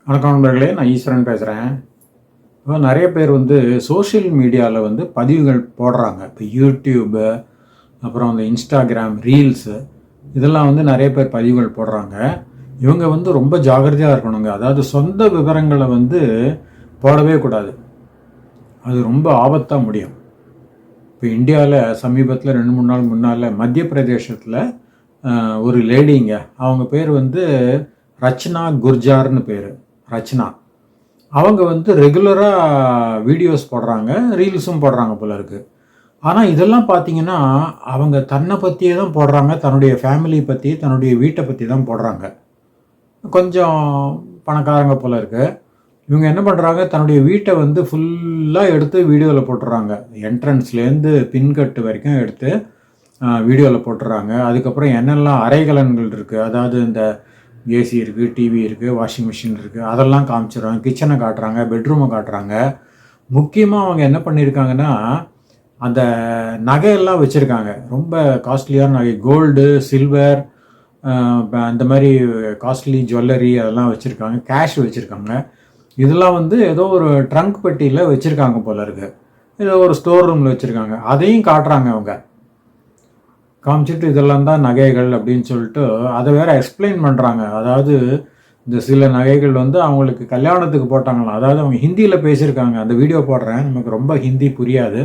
வணக்கம் நண்பர்களே, நான் ஈஸ்வரன் பேசுகிறேன். இப்போ நிறைய பேர் சோஷியல் மீடியாவில் பதிவுகள் போடுறாங்க. இப்போ யூடியூப்பு, அப்புறம் அந்த இன்ஸ்டாகிராம் ரீல்ஸு, இதெல்லாம் நிறைய பேர் பதிவுகள் போடுறாங்க. இவங்க ரொம்ப ஜாக்கிரதையாக இருக்கணுங்க. அதாவது சொந்த விவரங்களை போடவே கூடாது. அது ரொம்ப ஆபத்தாக முடியும். இப்போ இந்தியாவில் சமீபத்தில் 2-3 நாள் முன்னால் மத்திய பிரதேசத்தில் ஒரு லேடிங்க, அவங்க பேர் ரச்சனா குர்ஜார்னு பேர். ரச்சனா அவங்க ரெகுலராக வீடியோஸ் போடுறாங்க, ரீல்ஸும் போடுறாங்க போல இருக்குது. ஆனால் இதெல்லாம் பார்த்தீங்கன்னா அவங்க தன்னை பற்றியே தான் போடுறாங்க, தன்னுடைய ஃபேமிலி பற்றி, தன்னுடைய வீட்டை பற்றி தான் போடுறாங்க. கொஞ்சம் பணக்காரங்க போல இருக்குது. இவங்க என்ன பண்ணுறாங்க, தன்னுடைய வீட்டை ஃபுல்லாக எடுத்து வீடியோவில் போட்டுடுறாங்க. என்ட்ரன்ஸ்லேருந்து பின்கட்டு வரைக்கும் எடுத்து வீடியோவில் போட்டுடுறாங்க. அதுக்கப்புறம் என்னெல்லாம் அறைகலன்கள் இருக்குது, அதாவது இந்த ஏசி இருக்குது, டிவி இருக்குது, வாஷிங் மிஷின் இருக்குது, அதெல்லாம் காமிச்சிடுறாங்க. கிச்சனை காட்டுறாங்க, பெட்ரூமை காட்டுறாங்க. முக்கியமாக அவங்க என்ன பண்ணியிருக்காங்கன்னா, அந்த நகையெல்லாம் வச்சுருக்காங்க. ரொம்ப காஸ்ட்லியான நகை, கோல்டு, சில்வர், அந்த மாதிரி காஸ்ட்லி ஜுவல்லரி அதெல்லாம் வச்சுருக்காங்க. கேஷ் வச்சுருக்காங்க. இதெல்லாம் ஏதோ ஒரு ட்ரங்க் பெட்டியில் வச்சுருக்காங்க போல இருக்குது. ஏதோ ஒரு ஸ்டோர் ரூமில் வச்சுருக்காங்க. அதையும் காட்டுறாங்க. அவங்க காமிச்சிட்டு இதெல்லாம் தான் நகைகள் அப்படின்னு சொல்லிட்டு அதை வேற எக்ஸ்பிளைன் பண்ணுறாங்க. அதாவது இந்த சில நகைகள் அவங்களுக்கு கல்யாணத்துக்கு போட்டாங்களாம். அதாவது அவங்க ஹிந்தியில் பேசியிருக்காங்க. அந்த வீடியோ போடுறேன், நமக்கு ரொம்ப ஹிந்தி புரியாது,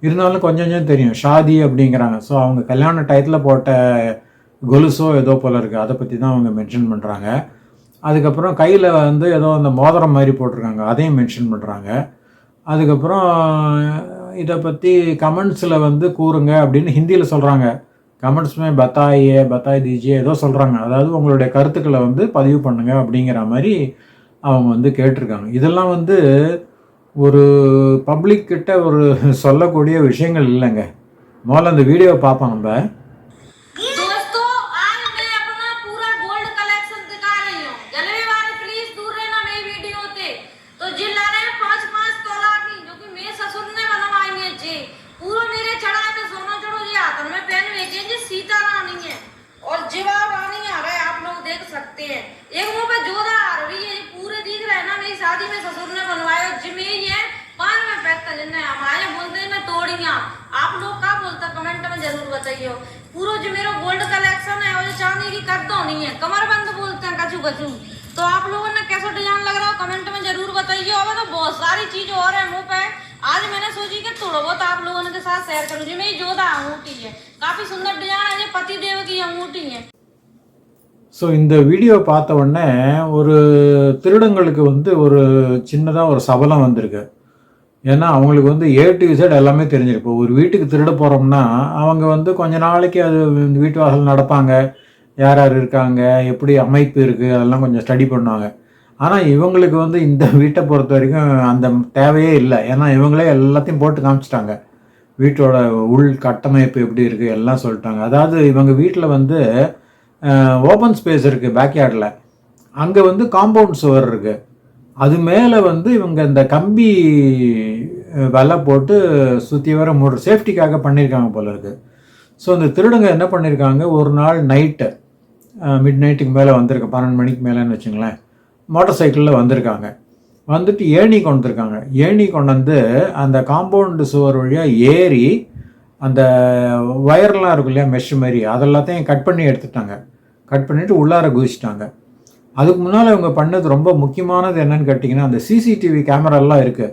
இருந்தாலும் கொஞ்சம் கொஞ்சம் தெரியும். ஷாதி அப்படிங்கிறாங்க. ஸோ அவங்க கல்யாண டயத்தில் போட்ட கொலுசோ ஏதோ போல இருக்குது, அதை பற்றி தான் அவங்க மென்ஷன் பண்ணுறாங்க. அதுக்கப்புறம் கையில் ஏதோ அந்த மோதிரம் மாதிரி போட்டிருக்காங்க, அதையும் மென்ஷன் பண்ணுறாங்க. அதுக்கப்புறம் இதை பற்றி கமெண்ட்ஸில் கூறுங்க அப்படின்னு ஹிந்தியில் சொல்கிறாங்க. கமெண்ட்ஸுமே பத்தாய் தீஜியே ஏதோ சொல்கிறாங்க. அதாவது உங்களுடைய கருத்துக்களை பதிவு பண்ணுங்க அப்படிங்கிற மாதிரி அவங்க கேட்டிருக்காங்க. இதெல்லாம் ஒரு பப்ளிக் கிட்ட ஒரு சொல்லக்கூடிய விஷயங்கள் இல்லைங்க. முதல்ல அந்த வீடியோவை பார்ப்போம் நம்ம. एक मुंह पे जोधा आ रही है, पूरे दिख रहे हैं ना। मेरी शादी में ससुर ने बनवाया जिम्मे ही है, पान में पैकता जिन्ने हमारे बोलते हैं ना तोड़ियां। आप लोग क्या बोलते हैं कमेंट में जरूर बताइए। पूरा जो मेरा गोल्ड कलेक्शन है और चांदी की कद्दो नहीं है, कमरबंद बोलते हैं कचू कचू। तो आप लोगों ने कैसा डिजाइन लग रहा हो कमेंट में जरूर बताइए। और तो बहुत सारी चीज और है मुंह पे। आज मैंने सोची कि थोड़ा बहुत आप लोगों के साथ शेयर करूँ। जी मेरी जोधा अंगूठी है, काफी सुंदर डिजाइन है, पति देव की अंगूठी है। ஸோ இந்த வீடியோ பார்த்த உடனே ஒரு திருடங்களுக்கு ஒரு சின்னதாக ஒரு சபலம் வந்திருக்கு. ஏன்னா அவங்களுக்கு A to Z எல்லாமே தெரிஞ்சிருக்கு. இப்போ ஒரு வீட்டுக்கு திருட போகிறோம்னா அவங்க கொஞ்ச நாளைக்கு அது வீட்டு வாசல் நடப்பாங்க, யார் யார் இருக்காங்க, எப்படி அமைப்பு இருக்குது, அதெல்லாம் கொஞ்சம் ஸ்டடி பண்ணுவாங்க. ஆனால் இவங்களுக்கு இந்த வீட்டை பொறுத்த வரைக்கும் அந்த தேவையே இல்லை. ஏன்னா இவங்களே எல்லாத்தையும் போட்டு காமிச்சிட்டாங்க. வீட்டோட உள் கட்டமைப்பு எப்படி இருக்குது எல்லாம் சொல்லிட்டாங்க. அதாவது இவங்க வீட்டில் ஓப்பன் ஸ்பேஸ் இருக்குது பேக்யார்டில். அங்கே காம்பவுண்ட் சுவர் இருக்குது. அது மேலே இவங்க இந்த கம்பி வலை போட்டு சுற்றி வர சேஃப்டிக்காக பண்ணியிருக்காங்க போல இருக்குது. ஸோ இந்த திருடங்க என்ன பண்ணியிருக்காங்க, ஒரு நாள் நைட்டு மிட் நைட்டுக்கு மேலே வந்திருக்கு, 12 மணிக்கு மேலேன்னு வச்சுங்களேன், மோட்டார் சைக்கிளில் வந்திருக்காங்க. வந்துட்டு ஏணி கொண்டுருக்காங்க. ஏணி கொண்டு அந்த காம்பவுண்டு சுவர் வழியாக ஏறி அந்த ஒயர்லாம் இருக்கும் இல்லையா, மெஷ் மாதிரி, அதெல்லாத்தையும் கட் பண்ணி எடுத்துட்டாங்க. கட் பண்ணிவிட்டு உள்ளார குதிச்சிட்டாங்க. அதுக்கு முன்னால் இவங்க பண்ணது ரொம்ப முக்கியமானது என்னன்னு கேட்டிங்கன்னா, அந்த சிசிடிவி கேமராலாம் இருக்குது,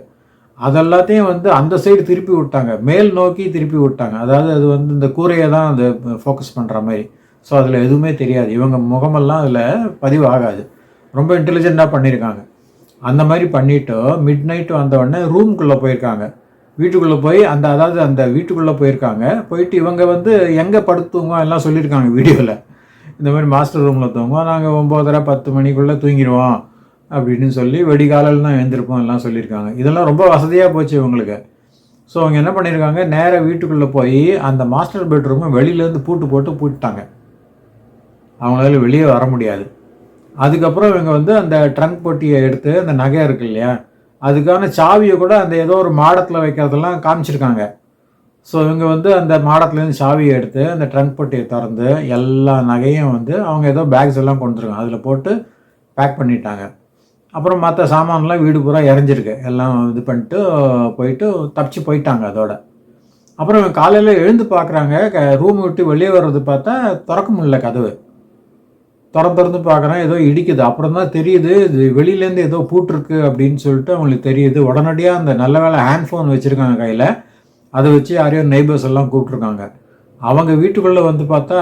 அதெல்லாத்தையும் அந்த சைடு திருப்பி விட்டாங்க, மேல் நோக்கி திருப்பி விட்டாங்க. அதாவது அது இந்த கூரையை தான் அது ஃபோக்கஸ் பண்ணுற மாதிரி. ஸோ அதில் எதுவுமே தெரியாது, இவங்க முகமெல்லாம் அதில் பதிவு ஆகாது. ரொம்ப இன்டெலிஜென்ட்டாக பண்ணியிருக்காங்க. அந்த மாதிரி பண்ணிவிட்டு மிட் நைட்டு வந்தவுடனே ரூம்குள்ளே போயிருக்காங்க. வீட்டுக்குள்ளே போய் அதாவது அந்த வீட்டுக்குள்ளே போயிருக்காங்க. போயிட்டு இவங்க எங்கே படுத்துவோங்க எல்லாம் சொல்லியிருக்காங்க வீடியோவில். இந்த மாதிரி மாஸ்டர் ரூமில் தூங்குவோம், நாங்கள் 9:30-10 மணிக்குள்ளே தூங்கிடுவோம் அப்படின்னு சொல்லி, வெடிகாலில் தான் எழுந்திருப்போம் எல்லாம் சொல்லியிருக்காங்க. இதெல்லாம் ரொம்ப வசதியாக போச்சு இவங்களுக்கு. ஸோ அவங்க என்ன பண்ணியிருக்காங்க, நேராக வீட்டுக்குள்ளே போய் அந்த மாஸ்டர் பெட்ரூமை வெளியிலேருந்து பூட்டு பூட்டாங்க. அவங்களால வெளியே வர முடியாது. அதுக்கப்புறம் இவங்க அந்த ட்ரங்க் பொட்டியை எடுத்து, அந்த நகை இருக்கு இல்லையா, அதுக்கான சாவியை கூட அந்த ஏதோ ஒரு மாடத்தில் வைக்கிறதெல்லாம் காமிச்சிருக்காங்க. ஸோ இவங்க அந்த மாடத்துலேருந்து சாவியை எடுத்து அந்த ட்ரங்க் பொட்டியை திறந்து எல்லா நகையும் அவங்க ஏதோ பேக்ஸ் எல்லாம் கொண்டுருக்காங்க, அதில் போட்டு பேக் பண்ணிட்டாங்க. அப்புறம் மற்ற சாமான்லாம் வீடு பூரா இறஞ்சிருக்கு. எல்லாம் இது பண்ணிட்டு போயிட்டு தப்பிச்சு போயிட்டாங்க அதோட. அப்புறம் காலையில் எழுந்து பார்க்குறாங்க, ரூம் விட்டு வெளியே வர்றது பார்த்தா திறக்க முடியல கதவு. திறந்து பார்க்குறேன், ஏதோ இடிக்குது. அப்புறம் தான் தெரியுது இது வெளியிலேருந்து ஏதோ பூட்டிருக்கு அப்படின்னு சொல்லிட்டு அவங்களுக்கு தெரியுது. உடனடியாக அந்த நல்ல வேளை ஹேண்ட் ஃபோன் வச்சுருக்காங்க கையில், அதை வச்சு யாரையோ நெய்பர்ஸ் எல்லாம் கூப்பிட்ருக்காங்க. அவங்க வீட்டுக்குள்ளே வந்து பார்த்தா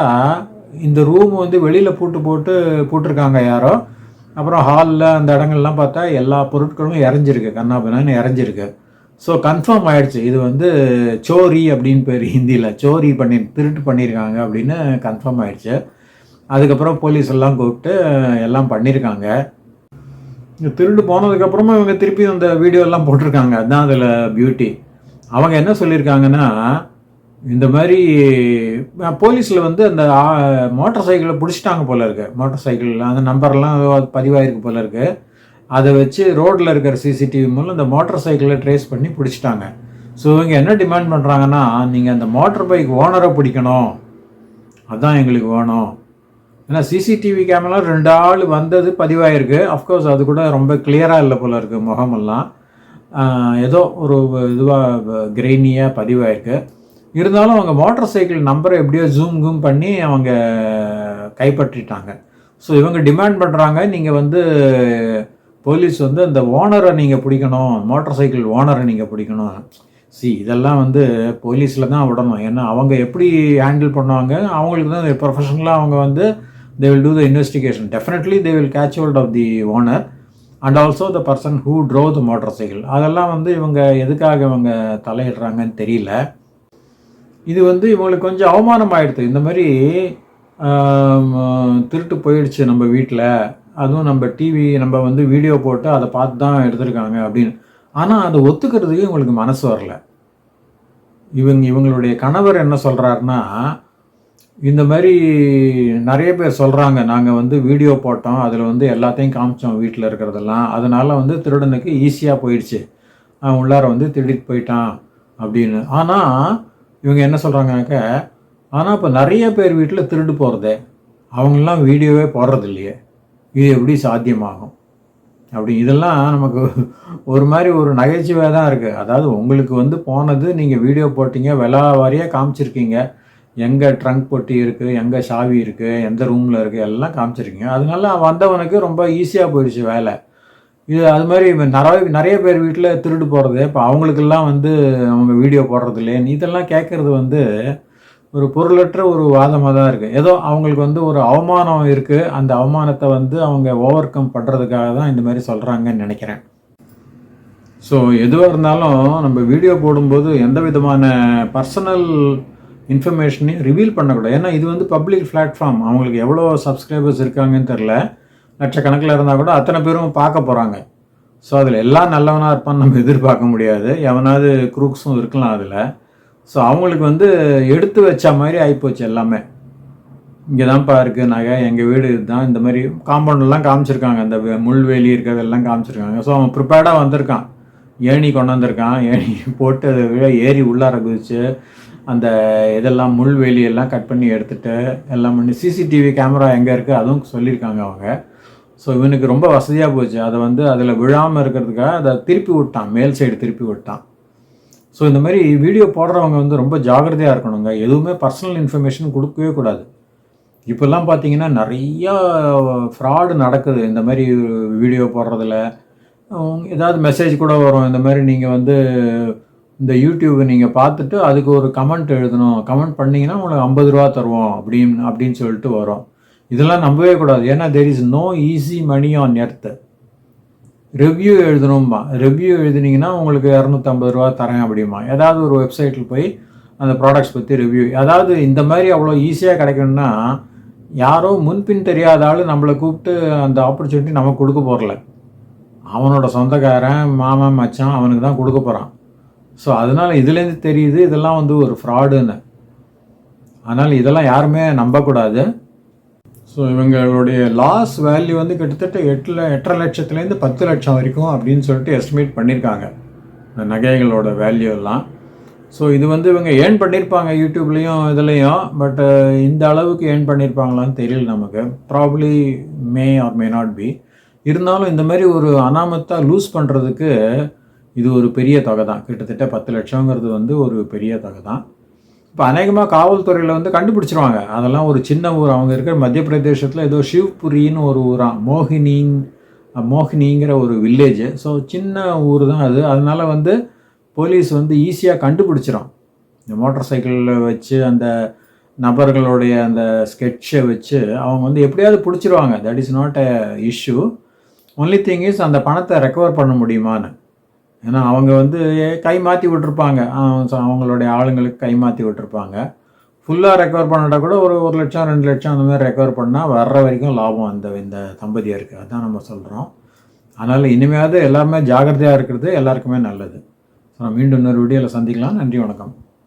இந்த ரூம் வந்து வெளியில் பூட்டிருக்காங்க யாரோ. அப்புறம் ஹாலில் அந்த இடங்கள்லாம் பார்த்தா எல்லா பொருட்களும் இறஞ்சிருக்கு, கண்ணாபின்னான்னு இறஞ்சிருக்கு. ஸோ கன்ஃபார்ம் ஆயிடுச்சு, இது வந்து சோரி அப்படின்னு பேர் ஹிந்தியில், சோரி திருட்டு பண்ணியிருக்காங்க அப்படின்னு கன்ஃபார்ம் ஆயிடுச்சு. அதுக்கப்புறம் போலீஸ் எல்லாம் கூப்பிட்டு எல்லாம் பண்ணியிருக்காங்க. இந்த திருட்டு போனதுக்கப்புறமா இவங்க திருப்பி அந்த வீடியோலாம் போட்டிருக்காங்க. அதுதான் அதில் பியூட்டி. அவங்க என்ன சொல்லியிருக்காங்கன்னா, இந்த மாதிரி போலீஸில் வந்து அந்த மோட்டார் சைக்கிளை பிடிச்சிட்டாங்க போல இருக்கு. மோட்டார் சைக்கிள் அந்த நம்பர்லாம் பதிவாயிருக்கு போல இருக்கு. அதை வச்சு ரோட்டில் இருக்கிற சிசிடிவி மூலம் இந்த மோட்டார் சைக்கிளை ட்ரேஸ் பண்ணி பிடிச்சிட்டாங்க. ஸோ இவங்க என்ன டிமாண்ட் பண்ணுறாங்கன்னா, நீங்கள் அந்த மோட்டார் பைக் ஓனரை பிடிக்கணும், அதுதான் எங்களுக்கு வேணும். ஏன்னா சிசிடிவி கேமரா 2 ஆள் வந்தது பதிவாயிருக்கு. அஃப்கோர்ஸ் அது கூட ரொம்ப கிளியராக இல்லை போல இருக்குது, முகமெல்லாம் ஏதோ ஒரு இதுவாக கிரெயினியாக பதிவாயிருக்கு. இருந்தாலும் அவங்க மோட்டார் சைக்கிள் நம்பரை எப்படியோ ஜூம் பண்ணி அவங்க கைப்பற்றிட்டாங்க. ஸோ இவங்க டிமாண்ட் பண்ணுறாங்க, நீங்கள் வந்து போலீஸ் வந்து அந்த ஓனரை நீங்கள் பிடிக்கணும், மோட்டார் சைக்கிள் ஓனரை நீங்கள் பிடிக்கணும். இதெல்லாம் வந்து போலீஸில் தான் விடணும். ஏன்னா அவங்க எப்படி ஹேண்டில் பண்ணுவாங்க, அவங்களுக்கு தான் ப்ரொஃபஷனலாக அவங்க வந்து they will do the investigation. Definitely they will catch hold of the owner and also the person who drove the motorcycle. அதெல்லாம் வந்து இவங்க எதுக்காக இவங்க தலையிடுறாங்கன்னு தெரியல. இது வந்து இவங்களுக்கு கொஞ்சம் அவமானம் ஆயிடுது. இந்த மாதிரி திருட்டு போயிடுச்சு நம்ம வீட்டில், அதுவும் நம்ம டிவி நம்ம வந்து வீடியோ போட்டு அதை பார்த்து தான் எடுத்திருக்காங்க அப்படின்னு. ஆனால் அதை ஒத்துக்கிறதுக்கு இவங்களுக்கு மனசு வரல. இவங்களுடைய கணவர் என்ன சொல்கிறாருன்னா, இந்த மாதிரி நிறைய பேர் சொல்கிறாங்க, நாங்கள் வந்து வீடியோ போட்டோம், அதில் வந்து எல்லாத்தையும் காமிச்சோம் வீட்டில் இருக்கிறதெல்லாம், அதனால் வந்து திருடனுக்கு ஈஸியாக போயிடுச்சு, அவன் உள்ளார வந்து திருடிட்டு போயிட்டான் அப்படின்னு. ஆனால் இவங்க என்ன சொல்கிறாங்கனாக்க, ஆனால் இப்போ நிறைய பேர் வீட்டில் திருடு போகிறதே, அவங்களாம் வீடியோவே போடுறது இல்லையே, இது எப்படி சாத்தியமாகும் அப்படி. இதெல்லாம் நமக்கு ஒரு மாதிரி ஒரு நகைச்சுவையாக தான் இருக்குது. அதாவது உங்களுக்கு வந்து போனது, நீங்கள் வீடியோ போட்டிங்க, விலா வாரியாக காமிச்சிருக்கீங்க, எங்கே ட்ரங்க் பொட்டி இருக்குது, எங்கே சாவி இருக்குது, எந்த ரூமில் இருக்குது, எல்லாம் காமிச்சிருக்கீங்க. அதனால வந்தவனுக்கு ரொம்ப ஈஸியாக போயிடுச்சு வேலை. இது அது மாதிரி நிறைய பேர் வீட்டில் திருடு போகிறது, இப்போ அவங்களுக்கெல்லாம் வந்து அவங்க வீடியோ போடுறது இல்லையே, இதெல்லாம் கேட்குறது வந்து ஒரு பொருளற்ற ஒரு வாதமாக தான் இருக்குது. ஏதோ அவங்களுக்கு வந்து ஒரு அவமானம் இருக்குது, அந்த அவமானத்தை வந்து அவங்க ஓவர் கம் பண்ணுறதுக்காக தான் இந்த மாதிரி சொல்கிறாங்கன்னு நினைக்கிறேன். ஸோ எதுவாக இருந்தாலும் நம்ம வீடியோ போடும்போது எந்த விதமான பர்சனல் இன்ஃபர்மேஷனையும் ரிவீல் பண்ணக்கூடாது. ஏன்னா இது வந்து பப்ளிக் பிளாட்ஃபார்ம், அவங்களுக்கு எவ்வளோ சப்ஸ்கிரைபர்ஸ் இருக்காங்கன்னு தெரில, லட்சக்கணக்கில் இருந்தால் கூட அத்தனை பேரும் பார்க்க போகிறாங்க. ஸோ அதில் எல்லாம் நல்லவனாக இருப்பான்னு நம்ம எதிர்பார்க்க முடியாது, எவனாவது குரூக்ஸும் இருக்கலாம் அதில். ஸோ அவங்களுக்கு வந்து எடுத்து வச்ச மாதிரி ஆகிப்போச்சு எல்லாமே. இங்கே தான்ப்பா இருக்குது நகை, எங்கள் வீடு இதுதான், இந்த மாதிரி காம்பவுண்டெல்லாம் காமிச்சிருக்காங்க, அந்த முள்வேலி இருக்கிறதெல்லாம் காமிச்சிருக்காங்க. ஸோ அவன் ப்ரிப்பேர்டாக வந்திருக்கான், ஏணி கொண்டு வந்திருக்கான், ஏணி போட்டு அதை ஏறி உள்ளார குதிச்சு அந்த இதெல்லாம் முள்வேலியெல்லாம் கட் பண்ணி எடுத்துகிட்டு எல்லாம் பண்ணி, சிசிடிவி கேமரா எங்கே இருக்குது அதுவும் சொல்லியிருக்காங்க அவங்க. ஸோ இவனுக்கு ரொம்ப வசதியாக போச்சு, அதை வந்து அதில் விழாமல் இருக்கிறதுக்காக அதை திருப்பி விட்டான், மேல் சைடு திருப்பி விட்டான். ஸோ இந்த மாதிரி வீடியோ போடுறவங்க வந்து ரொம்ப ஜாக்கிரதையாக இருக்கணுங்க, எதுவுமே பர்சனல் இன்ஃபர்மேஷன் கொடுக்கவே கூடாது. இப்போல்லாம் பார்த்தீங்கன்னா நிறையா ஃப்ராடு நடக்குது இந்த மாதிரி வீடியோ போடுறதுல. ஏதாவது மெசேஜ் கூட வரும், இந்த மாதிரி நீங்கள் வந்து இந்த யூடியூப்பை நீங்கள் பார்த்துட்டு அதுக்கு ஒரு கமெண்ட் எழுதணும், கமெண்ட் பண்ணிங்கன்னா உங்களுக்கு 50 ரூபா தருவோம் அப்படின்னு சொல்லிட்டு வரும். இதெல்லாம் நம்பவே கூடாது. ஏன்னா there is no easy money on earth. Review எழுதணும்பா, ரிவ்யூ எழுதினீங்கன்னா உங்களுக்கு 250 ரூபா தரேன் அப்படிமா. ஏதாவது ஒரு வெப்சைட்டில் போய் அந்த ப்ராடக்ட்ஸ் பற்றி ரிவ்யூ, அதாவது இந்த மாதிரி அவ்வளோ ஈஸியாக கிடைக்கணும்னா யாரோ முன்பின் தெரியாத ஆள் நம்மளை கூப்பிட்டு அந்த ஆப்பர்ச்சுனிட்டி நமக்கு கொடுக்க போகிறல, அவனோட சொந்தக்காரன் மாமன் மச்சான் அவனுக்கு தான் கொடுக்க போகிறான். ஸோ அதனால் இதுலேருந்து தெரியுது இதெல்லாம் வந்து ஒரு ஃப்ராடுன்னு. அதனால் இதெல்லாம் யாருமே நம்பக்கூடாது. ஸோ இவங்களுடைய லாஸ் வேல்யூ வந்து கிட்டத்தட்ட 8.5 லட்சத்துலேருந்து 10 லட்சம் வரைக்கும் அப்படின்னு சொல்லிட்டு எஸ்டிமேட் பண்ணியிருக்காங்க இந்த நகைகளோட வேல்யூ எல்லாம். ஸோ இது வந்து இவங்க ஏர்ன் பண்ணியிருப்பாங்க யூடியூப்லேயும் இதுலேயும், பட் இந்த அளவுக்கு ஏர்ன் பண்ணியிருப்பாங்களான்னு தெரியல நமக்கு. Probably May R may not be. இருந்தாலும் இந்த மாதிரி ஒரு அனாமத்தாக லூஸ் பண்ணுறதுக்கு இது ஒரு பெரிய தொகை தான். கிட்டத்தட்ட 10 லட்சங்கிறது வந்து ஒரு பெரிய தொகை தான். இப்போ அநேகமாக காவல்துறையில் வந்து கண்டுபிடிச்சிருவாங்க. அதெல்லாம் ஒரு சின்ன ஊர். அவங்க இருக்கிற மத்திய பிரதேசத்தில் ஏதோ ஷிவ்புரின்னு ஒரு ஊரான், மோகினிங்கிற ஒரு வில்லேஜ். ஸோ சின்ன ஊர் தான் அது. அதனால வந்து போலீஸ் வந்து ஈஸியாக கண்டுபிடிச்சிடும். இந்த மோட்டார் சைக்கிளில் வச்சு அந்த நபர்களுடைய அந்த ஸ்கெட்சை வச்சு அவங்க வந்து எப்படியாவது பிடிச்சிருவாங்க. That is not a issue. Only thing is அந்த பணத்தை ரெக்கவர் பண்ண முடியுமான்னு. ஏன்னா அவங்க வந்து கை மாற்றி விட்டுருப்பாங்க. அவங்களுடைய ஆளுங்களுக்கு கை மாற்றி விட்டுருப்பாங்க. ஃபுல்லாக ரெக்கவர் பண்ணாட்டா கூட ஒரு 1 லட்சம் 2 லட்சம் அந்த மாதிரி ரெக்கவர் பண்ணால் வர்ற வரைக்கும் லாபம் இந்த தம்பதியருக்கு. அதுதான் நம்ம சொல்கிறோம். அதனால் இனிமையாவது எல்லாருமே ஜாகிரதையாக இருக்கிறது எல்லாருக்குமே நல்லது. ஸோ மீண்டும் இன்னொரு வீடியோவில் சந்திக்கலாம். நன்றி, வணக்கம்.